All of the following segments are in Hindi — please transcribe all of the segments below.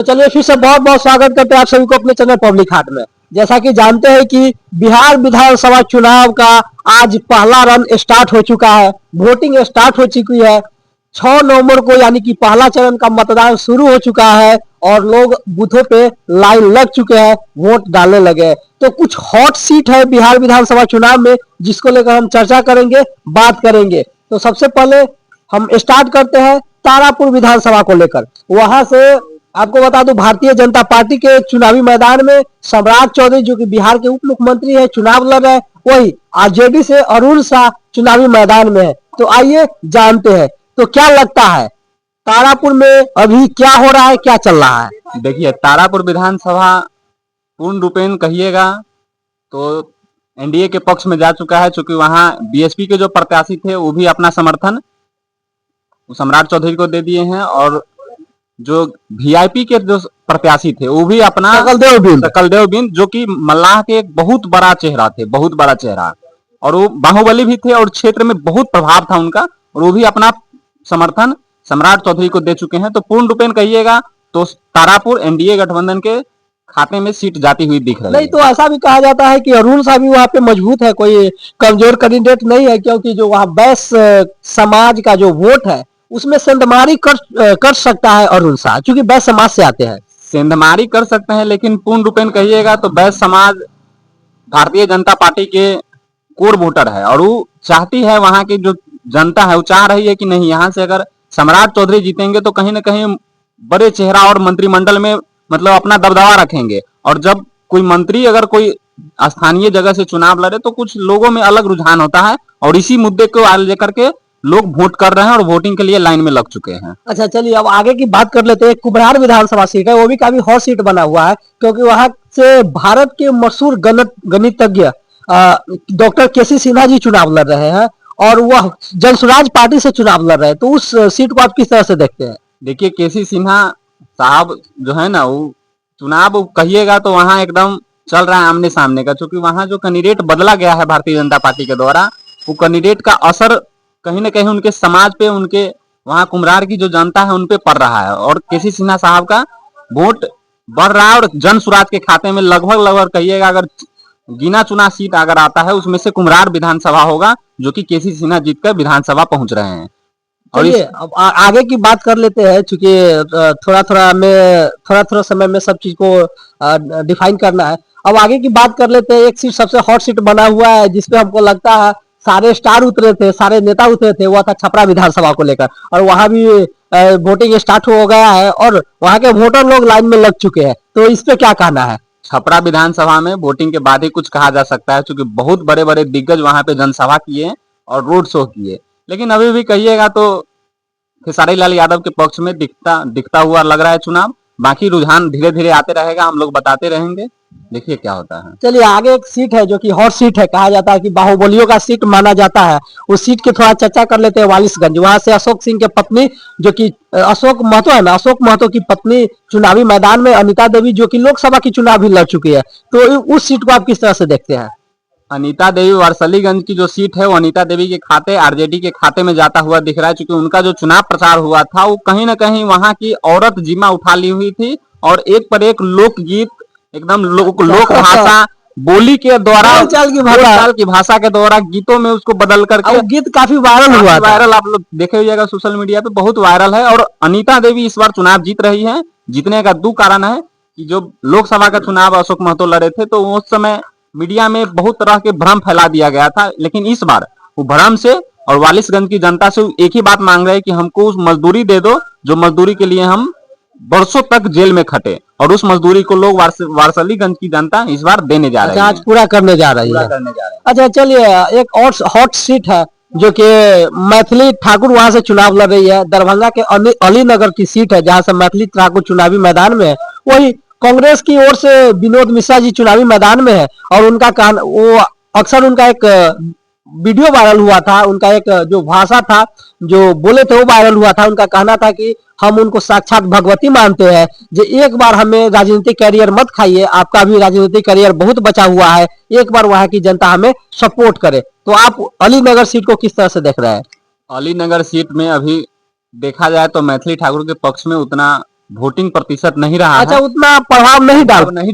तो चलिए फिर से बहुत बहुत स्वागत करते हैं आप सभी को अपने चैनल पब्लिक हाट में। जैसा कि जानते हैं कि बिहार विधानसभा चुनाव का आज पहला रन स्टार्ट हो चुका है, वोटिंग स्टार्ट हो चुकी है। 6 नवंबर को यानी कि पहला चरण का मतदान शुरू हो चुका है और लोग बूथों पे लाइन लग चुके हैं, वोट डालने लगे। तो कुछ हॉट सीट है बिहार विधानसभा चुनाव में जिसको लेकर हम चर्चा करेंगे, बात करेंगे। तो सबसे पहले हम स्टार्ट करते हैं तारापुर विधानसभा को लेकर। वहां से आपको बता दूं, भारतीय जनता पार्टी के चुनावी मैदान में सम्राट चौधरी जो कि बिहार के उप मुख्यमंत्री है चुनाव लड़ रहे हैं। वही आरजेडी से अरुण शाह चुनावी मैदान में है। तो आइए जानते हैं, तो क्या लगता है तारापुर में अभी क्या हो रहा है, क्या चल रहा है। देखिए, तारापुर विधानसभा पूर्ण रूपेण कहिएगा तो एनडीए के पक्ष में जा चुका है, चूंकि वहां बीएसपी के जो प्रत्याशी थे वो भी अपना समर्थन सम्राट चौधरी को दे दिए हैं और जो वीआईपी के जो प्रत्याशी थे वो भी अपना सकलदेव बिंद जो कि मल्लाह के एक बहुत बड़ा चेहरा थे, बहुत बड़ा चेहरा, और वो बाहुबली भी थे और क्षेत्र में बहुत प्रभाव था उनका, और वो भी अपना समर्थन सम्राट चौधरी को दे चुके हैं। तो पूर्ण रूपेण कहिएगा तो तारापुर एनडीए गठबंधन के खाते में सीट जाती हुई दिख रही है। नहीं तो ऐसा भी कहा जाता है कि अरुण शाह भी वहाँ पे मजबूत है, कोई कमजोर कैंडिडेट नहीं है, क्योंकि जो वहाँ बैस समाज का जो वोट है उसमें सेंधमारी कर सकता है अरुण शाह, क्योंकि बैस समाज से आते हैं। सेंधमारी कर सकते हैं, लेकिन पूर्ण रूपेण कहिएगा तो बैस समाज भारतीय जनता पार्टी के कोर वोटर है और वो चाहती है, वहां की जो जनता है वो चाह रही है कि नहीं, यहाँ से अगर सम्राट चौधरी जीतेंगे तो कहीं ना कहीं बड़े चेहरा और मंत्रिमंडल में मतलब अपना दबदबा रखेंगे, और जब कोई मंत्री अगर कोई स्थानीय जगह से चुनाव लड़े तो कुछ लोगों में अलग रुझान होता है, और इसी मुद्दे को लेकर के लोग वोट कर रहे हैं और वोटिंग के लिए लाइन में लग चुके हैं। अच्छा चलिए अब आगे की बात कर लेते हैं। कुम्हरार विधानसभा सीट है, वो भी काफी हॉट सीट बना हुआ है, क्योंकि वहां से भारत के मशहूर गणितज्ञ डॉक्टर केसी सिन्हा जी चुनाव लड़ रहे हैं और वह जनसुराज पार्टी से चुनाव लड़ रहे हैं। तो उस सीट को आप किस तरह से देखते हैं। देखिए, केसी सिन्हा साहब जो है ना, वो चुनाव कहिएगा तो वहां एकदम चल रहा है आमने सामने का, क्योंकि वहां जो कैंडिडेट बदला गया है भारतीय जनता पार्टी के द्वारा, वो कैंडिडेट का असर कहीं ना कहीं उनके समाज पे, उनके वहां कुम्हरार की जो जनता है उन पे पड़ रहा है, और केसी सिन्हा साहब का वोट बढ़ रहा है और जन सुराज के खाते में लगभग कहिएगा अगर गिना चुना सीट अगर आता है उसमें से कुम्हरार विधानसभा होगा, जो कि केसी सिन्हा जीतकर विधानसभा पहुंच रहे हैं। और अब आगे की बात कर लेते हैं, चूंकि थोड़ा थोड़ा समय में सब चीज को डिफाइन करना है। अब आगे की बात कर लेते हैं। एक सीट सबसे हॉट सीट बना हुआ है जिसपे हमको लगता है सारे स्टार उतरे थे, सारे नेता उतरे थे, वह था छपरा विधानसभा को लेकर, और वहां भी वोटिंग स्टार्ट हो गया है और वहां के वोटर लोग लाइन में लग चुके हैं। तो इस पे क्या कहना है। छपरा विधानसभा में वोटिंग के बाद ही कुछ कहा जा सकता है, क्योंकि बहुत बड़े बड़े दिग्गज वहां पे जनसभा किए और रोड शो किए, लेकिन अभी भी कहिएगा तो खेसारी लाल यादव के पक्ष में दिखता हुआ लग रहा है चुनाव। बाकी रुझान धीरे धीरे आते रहेगा, हम लोग बताते रहेंगे, देखिए क्या होता है। चलिए आगे एक सीट है जो कि हॉट सीट है, कहा जाता है कि बाहुबलियों का सीट माना जाता है। उस सीट की थोड़ा चर्चा कर लेते हैं। वालिसगंज, वहां से अशोक सिंह के पत्नी जो कि अशोक महतो है ना, अशोक महतो की पत्नी चुनावी मैदान में अनिता देवी जो कि लोकसभा की चुनाव भी लड़ चुकी है। तो उस सीट को आप किस तरह से देखते हैं। अनीता देवी वारसलीगंज की जो सीट है वो अनीता देवी के खाते, आरजेडी के खाते में जाता हुआ दिख रहा है, क्योंकि उनका जो चुनाव प्रचार हुआ था वो कहीं ना कहीं वहां की औरत जिम्मा उठा ली हुई थी, और एक पर एक लोकगीत एकदम लोक भाषा बोली के द्वारा, बोलचाल की भाषा के द्वारा गीतों में उसको बदल करके गीत काफी वायरल हुआ, वायरल आप लोग देखे हुएगा सोशल मीडिया पे, बहुत वायरल है। और अनीता देवी इस बार चुनाव जीत रही है। जीतने का दो कारण है कि जो लोकसभा का चुनाव अशोक महतो लड़े थे तो उस समय मीडिया में बहुत तरह के भ्रम फैला दिया गया था, लेकिन इस बार वो भ्रम से और वालिसगंज की जनता से एक ही बात मांग रहे हैं कि हमको उस मजदूरी दे दो जो मजदूरी के लिए हम बरसों तक जेल में खटे, और उस मजदूरी को लोग वारसलीगंज की जनता इस बार देने जा रही है, आज पूरा करने जा रही है। अच्छा चलिए एक और हॉट सीट है जो कि मैथिली ठाकुर वहां से चुनाव लड़ रही है। दरभंगा के अलीनगर की सीट है जहां से मैथिली ठाकुर चुनावी मैदान में है। वही कांग्रेस की ओर से विनोद मिश्रा जी चुनावी मैदान में है, और उनका कहना, वो अक्सर उनका एक वीडियो वायरल हुआ था, उनका एक जो भाषा था जो बोले थे वो वायरल हुआ था। उनका कहना था कि हम उनको साक्षात भगवती मानते हैं, जो एक बार हमें राजनीतिक करियर मत खाइए, आपका भी राजनीतिक करियर बहुत बचा हुआ है, एक बार वहां की जनता हमें सपोर्ट करे। तो आप अलीनगर सीट को किस तरह से देख रहे हैं। अलीनगर सीट में अभी देखा जाए तो मैथिली ठाकुर के पक्ष में उतना वोटिंग प्रतिशत नहीं रहा अच्छा, है, उतना प्रभाव नहीं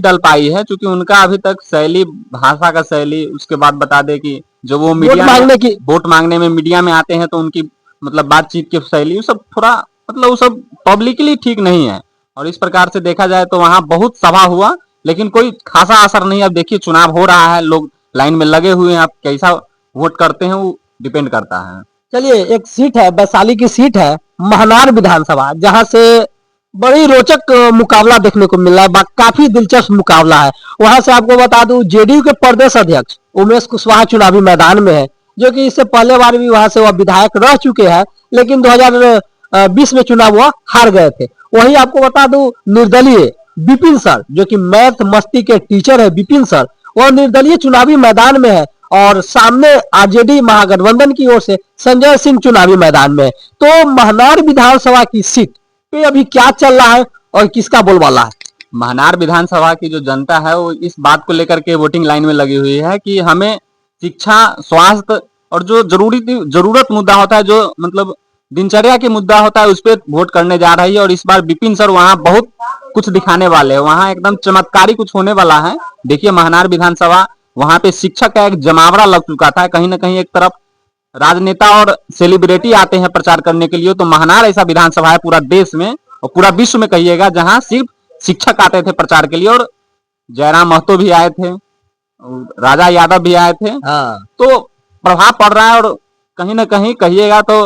डाल पाई है, क्योंकि उनका अभी तक शैली, भाषा का शैली, उसके बाद बता दे कि जो वो वोट मीडिया में मांगने की। वोट मांगने में मीडिया में आते हैं तो उनकी मतलब बातचीत की शैली, वो सब थोड़ा मतलब वो सब पब्लिकली ठीक नहीं है। और इस प्रकार से देखा जाए तो वहां बहुत सभा हुआ, लेकिन कोई खासा असर नहीं। अब देखिए चुनाव हो रहा है, लोग लाइन में लगे हुए हैं, आप कैसा वोट करते हैं वो डिपेंड करता है। चलिए, एक सीट है, वैशाली की सीट है, महनार विधानसभा, जहां से बड़ी रोचक मुकाबला देखने को मिल रहा है, काफी दिलचस्प मुकाबला है। वहां से आपको बता दूं, जेडीयू के प्रदेश अध्यक्ष उमेश कुशवाहा चुनावी मैदान में है, जो कि इससे पहले बार भी वहां से वह विधायक रह चुके हैं, लेकिन 2020 में चुनाव वह हार गए थे। वहीं आपको बता दूं, निर्दलीय विपिन सर, जो कि मैथ मस्ती के टीचर है, विपिन सर, वह निर्दलीय चुनावी मैदान में है। और सामने आरजेडी महागठबंधन की ओर से संजय सिंह चुनावी मैदान में है। तो महनार विधानसभा की सीट पे अभी क्या चल रहा है और किसका बोलबाला है? महनार विधानसभा की जो जनता है वो इस बात को लेकर के वोटिंग लाइन में लगी हुई है कि हमें शिक्षा, स्वास्थ्य और जो जरूरत मुद्दा होता है, जो मतलब दिनचर्या के मुद्दा होता है, उस पर वोट करने जा रही है। और इस बार विपिन सर वहां बहुत कुछ दिखाने वाले हैं, वहां एकदम चमत्कारी कुछ होने वाला है। देखिए महनार विधानसभा, वहां पे शिक्षक का एक जमावड़ा लग चुका था। कहीं ना कहीं एक तरफ राजनेता और सेलिब्रिटी आते हैं प्रचार करने के लिए, तो महनार ऐसा विधानसभा है पूरा देश में और पूरा विश्व में कहिएगा जहां सिर्फ शिक्षक आते थे प्रचार के लिए। और जयराम महतो भी आए थे, राजा यादव भी आए थे। हाँ। तो प्रभाव पड़ रहा है। और कहीं ना कहीं कहिएगा तो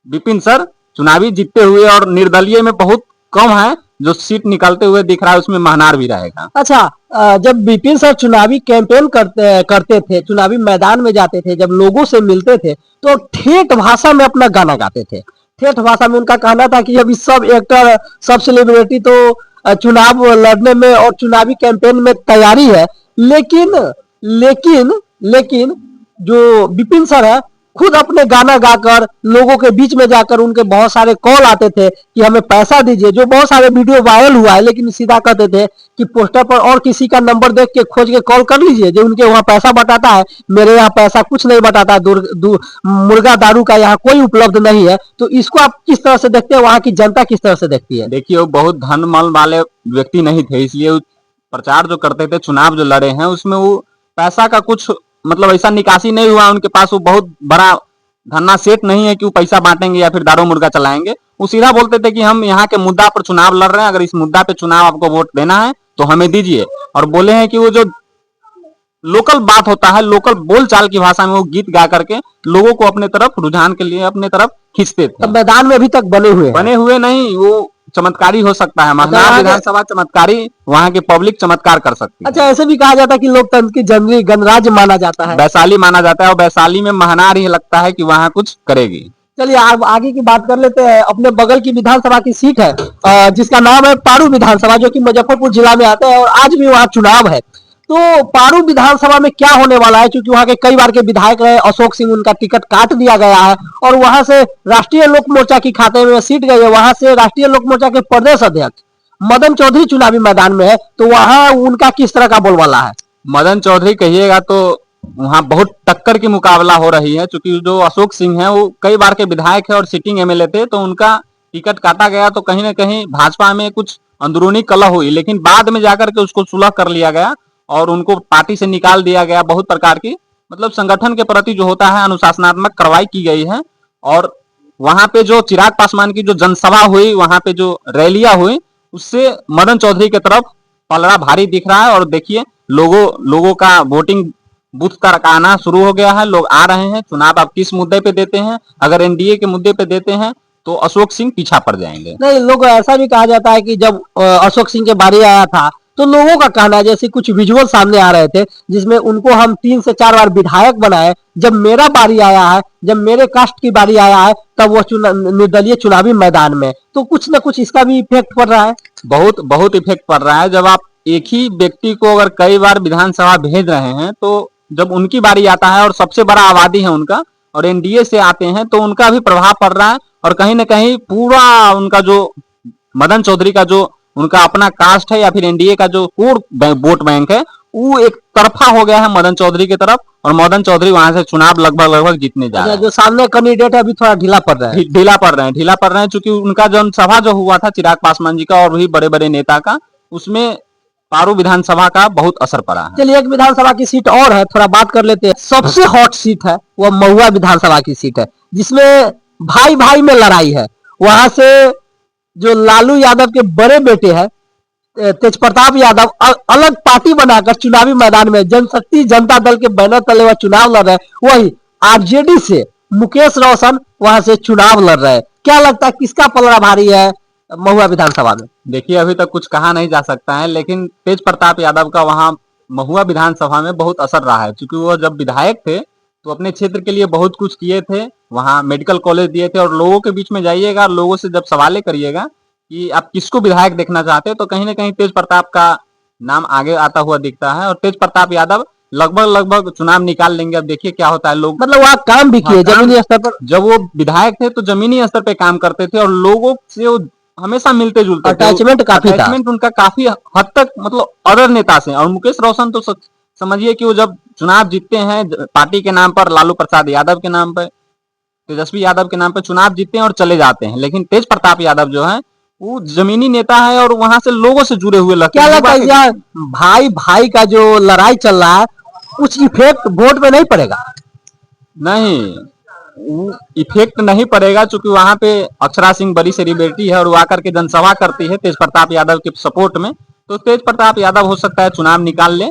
विपिन सर चुनावी जीतते हुए, और निर्दलीय में बहुत कम है जो सीट निकलते हुए दिख रहा है, उसमें महनार भी रहेगा। अच्छा, जब विपिन सर चुनावी कैंपेन करते थे, चुनावी मैदान में जाते थे, जब लोगों से मिलते थे, तो ठेठ भाषा में अपना गाना गाते थे। ठेठ भाषा में उनका कहना था कि अभी सब एक्टर, सब सेलिब्रिटी तो चुनाव लड़ने में और चुनावी कैंपेन में तैयारी है, लेकिन लेकिन लेकिन जो विपिन सर है, खुद अपने गाना गाकर लोगों के बीच में जाकर, उनके बहुत सारे कॉल आते थे कि हमें पैसा दीजिए, जो बहुत सारे वीडियो वायरल हुआ है, लेकिन सीधा कहते थे कि पोस्टर पर और किसी का नंबर देख के खोज के कॉल कर लीजिए, जो उनके वहां पैसा बटाता है, मेरे यहाँ पैसा कुछ नहीं बटाता, मुर्गा दारू का यहाँ कोई उपलब्ध नहीं है। तो इसको आप किस तरह से देखते हैं, वहां की जनता किस तरह से देखती है? देखिए वो बहुत धन मल वाले व्यक्ति नहीं थे, इसलिए वो प्रचार जो करते थे, चुनाव जो लड़े हैं, उसमें वो पैसा का कुछ मतलब ऐसा निकासी नहीं हुआ उनके पास। वो बहुत बड़ा धन्ना सेठ नहीं है कि वो पैसा बांटेंगे या फिर दारू मुर्गा चलाएंगे। वो सीधा बोलते थे कि हम यहाँ के मुद्दा पर चुनाव लड़ रहे हैं, अगर इस मुद्दा पे चुनाव आपको वोट देना है तो हमें दीजिए। और बोले हैं कि वो जो लोकल बात होता है, लोकल बोलचाल की भाषा में वो गीत गा करके लोगों को अपने तरफ, रुझान के लिए अपने तरफ खींचते थे। मैदान में अभी तक बने हुए नहीं, वो चमत्कारी हो सकता है। महनार विधानसभा चमत्कारी, वहाँ के पब्लिक चमत्कार कर सकती है। अच्छा, ऐसे भी कहा जाता है कि लोकतंत्र की जननी गणराज्य माना जाता है, वैशाली माना जाता है, और वैशाली में महनार ही लगता है कि वहाँ कुछ करेगी। चलिए आप आगे की बात कर लेते हैं। अपने बगल की विधानसभा की सीट है, जिसका नाम है पारू विधानसभा, जो कि मुजफ्फरपुर जिला में आता है, और आज भी वहाँ चुनाव है। तो पारू विधानसभा में क्या होने वाला है, क्योंकि वहाँ के कई बार के विधायक रहे अशोक सिंह, उनका टिकट काट दिया गया है, और वहां से राष्ट्रीय लोक मोर्चा की खाते में सीट गई है। वहां से राष्ट्रीय लोक मोर्चा के प्रदेश अध्यक्ष मदन चौधरी चुनावी मैदान में है। तो वहां उनका किस तरह का बोलबाला है? मदन चौधरी कहिएगा तो वहाँ बहुत टक्कर की मुकाबला हो रही है, क्योंकि जो अशोक सिंह है वो कई बार के विधायक है और सिटिंग एमएलए थे, तो उनका टिकट काटा गया। तो कहीं ना कहीं भाजपा में कुछ अंदरूनी कलह हुई, लेकिन बाद में जाकर के उसको सुलह कर लिया गया और उनको पार्टी से निकाल दिया गया। बहुत प्रकार की मतलब संगठन के प्रति जो होता है अनुशासनात्मक कार्रवाई की गई है। और वहां पे जो चिराग पासवान की जो जनसभा हुई, वहां पे जो रैलियां हुई, उससे मदन चौधरी की तरफ पलड़ा भारी दिख रहा है। और देखिए लोगों का वोटिंग बूथ तक आना शुरू हो गया है, लोग आ रहे हैं। चुनाव आप किस मुद्दे पे देते हैं, अगर एनडीए के मुद्दे पे देते हैं तो अशोक सिंह पीछा पड़ जाएंगे। नहीं, लोग ऐसा भी कहा जाता है कि जब अशोक सिंह के बारी आया था, तो लोगों का कहना है, जैसे कुछ विजुअल सामने आ रहे थे जिसमें उनको हम 3 से 4 बार विधायक बनाए, जब मेरा बारी आया है, जब मेरे कास्ट की बारी आया है, तब वो निर्दलीय चुनावी मैदान में। तो कुछ ना कुछ इसका भी इफेक्ट पड़ रहा है। बहुत बहुत इफेक्ट पड़ रहा है। जब आप एक ही व्यक्ति को अगर कई बार विधानसभा भेज रहे हैं, तो जब उनकी बारी आता है और सबसे बड़ा आबादी है उनका, और एनडीए से आते हैं, तो उनका भी प्रभाव पड़ रहा है। और कहीं ना कहीं पूरा उनका जो मदन चौधरी का जो उनका अपना कास्ट है या फिर एनडीए का जो कोर वोट बैंक है, वो एक तरफा हो गया है मदन चौधरी की तरफ। और मदन चौधरी वहां से चुनाव लगभग जीतने जा रहे हैं। जो सामने कैंडिडेट है अभी थोड़ा ढीला पड़ रहा है। ढीला पड़ रहे हैं क्योंकि उनका जो सभा जो हुआ था चिराग पासवान जी का और भी बड़े बड़े नेता का, उसमें पारू विधानसभा का बहुत असर पड़ा है। चलिए एक विधानसभा की सीट और है, थोड़ा बात कर लेते हैं। सबसे हॉट सीट है वो महुआ विधानसभा की सीट है, जिसमें भाई भाई में लड़ाई है। वहां से जो लालू यादव के बड़े बेटे हैं तेज प्रताप यादव अलग पार्टी बनाकर चुनावी मैदान में जनशक्ति जनता दल के बैनर तले वह चुनाव लड़ रहे हैं। वही आरजेडी से मुकेश रोशन वहां से चुनाव लड़ रहे हैं। क्या लगता है किसका पलड़ा भारी है महुआ विधानसभा में? देखिए अभी तक कुछ कहा नहीं जा सकता है, लेकिन तेज प्रताप यादव का वहां महुआ विधानसभा में बहुत असर रहा है, क्योंकि वो जब विधायक थे तो अपने क्षेत्र के लिए बहुत कुछ किए थे। वहां मेडिकल कॉलेज दिए थे, और लोगों के बीच में जाइएगा, लोगों से जब सवाल करिएगा कि आप किसको विधायक देखना चाहते हैं, तो कहीं ना कहीं तेज प्रताप का नाम आगे आता हुआ दिखता है। और तेज प्रताप यादव लगभग चुनाव निकाल लेंगे। अब देखिए क्या होता है। लोग मतलब वहाँ काम भी किए जमीनी स्तर पर। जब वो विधायक थे तो जमीनी स्तर पे काम करते थे और लोगों से वो हमेशा मिलते जुलते थे। अटैचमेंट काफी था। अटैचमेंट उनका काफी हद तक मतलब अदर नेता से। और मुकेश रोशन तो समझिए कि वो जब चुनाव जीतते हैं पार्टी के नाम पर, लालू प्रसाद यादव के नाम पर, तेजस्वी यादव के नाम पर चुनाव जीतते हैं और चले जाते हैं। लेकिन तेज प्रताप यादव जो है वो जमीनी नेता है और वहां से लोगों से जुड़े हुए लगते हैं। क्या लगता है यार भाई भाई का जो लड़ाई चल रहा है कुछ इफेक्ट वोट में नहीं पड़ेगा? नहीं, इफेक्ट नहीं पड़ेगा, क्योंकि वहां पे अक्षरा सिंह बड़ी सेलिब्रिटी है और वो आकर के जनसभा करती है तेज प्रताप यादव के सपोर्ट में। तो तेज प्रताप यादव हो सकता है चुनाव निकाल ले।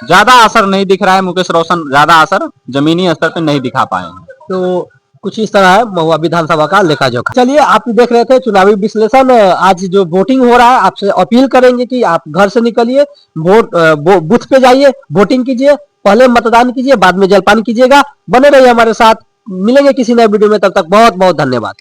ज्यादा असर नहीं दिख रहा है। मुकेश रोशन ज्यादा असर जमीनी स्तर पर नहीं दिखा पाए हैं। तो कुछ इस तरह है महुआ विधानसभा का लेखा जोखा। चलिए आप देख रहे थे चुनावी विश्लेषण। आज जो वोटिंग हो रहा है, आपसे अपील करेंगे कि आप घर से निकलिए, बूथ पे जाइए, वोटिंग कीजिए, पहले मतदान कीजिए, बाद में जलपान कीजिएगा। बने रहिए हमारे साथ, मिलेंगे किसी नए वीडियो में, तब तक बहुत बहुत धन्यवाद।